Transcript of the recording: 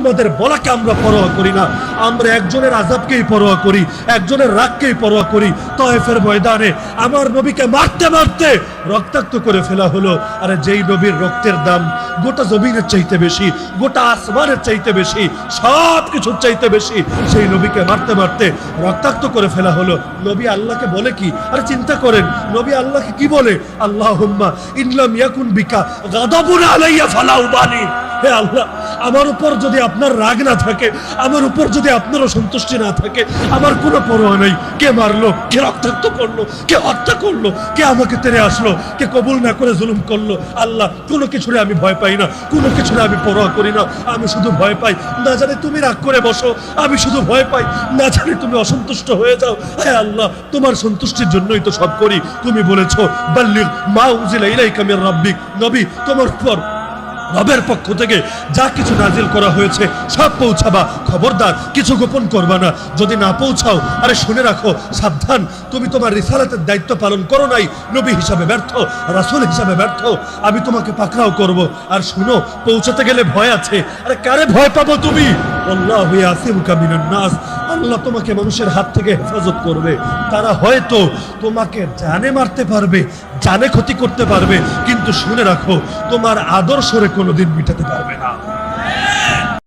তোমাদের বলাকে আমরা পরোয়া করি না, আমরা একজনের আযাবকেই পরোয়া করি, একজনের রাগকেই পরোয়া করি। তায়েফের ময়দানে আমার নবীকে মারতে মারতে রক্তাক্ত করে ফেলা হলো। আরে যেই নবীর রক্তের দাম গোটা জমিনের চাইতে বেশি, গোটা আসমানের চাইতে বেশি, সব কিছুর চাইতে বেশি, সেই নবীকে মারতে মারতে রক্তাক্ত করে ফেলা হলো। নবী আল্লাহকে বলে কি? আরে চিন্তা করেন, নবী আল্লাহকে কি বলে? আল্লাহুম্মা ইনলাম ইয়াকুন বিকা গাদাবুন আলাইয়া ফালা উবালি। হে আল্লাহ, আমার উপর যদি আপনার রাগ না থাকে, আমার উপর যদি আপনার সন্তুষ্টি না থাকে, আমার কোনো পরোয়া নেই। কে মারলো, কে রক্তাক্ত করলো, কে হত্যা করলো, কে আমাকে তেড়ে আসলো, কে কবুল না করে জুলুম করলো, আল্লাহ কোনো কিছুরে আমি ভয় পাই না, কোনো কিছুরে আমি পরোয়া করি না। আমি শুধু ভয় পাই না জানি তুমি রাগ করে বসো, আমি শুধু ভয় পাই না জানি তুমি অসন্তুষ্ট হয়ে যাও। হে আল্লাহ, তোমার সন্তুষ্টির জন্যই তো সব করি। তুমি বলেছো বাল্লিগ মা উনজিলা ইলাইকা মির রাব্বিক, নবী তোমার উপর রবের পক্ষ থেকে যা কিছু নাজিল করা হয়েছে সব পৌঁছাবা, খবরদার কিছু গোপন করবা না। যদি না পৌঁছাও, আরে শুনে রাখো, সাবধান, তুমি তোমার রিসালাতের দায়িত্ব পালন করো নাই, নবী হিসাবে ব্যর্থ, রাসূল হিসাবে ব্যর্থ, আমি তোমাকে পাকড়াও করব। আর শুনো, পৌঁছাতে গেলে ভয় আছে। আরে কারে ভয় পাবো তুমি? আল্লাহু ইয়াসিমুকা মিনান নাস, আল্লাহ তোমাকে মানুষের হাত থেকে হেফাজত করবে। তারা হয়তো তোমাকে জানে মারতে পারবে, জানে ক্ষতি করতে পারবে, কিন্তু শুনে রাখো, তোমার আদর্শরে কোনোদিন মিটাতে পারবে না।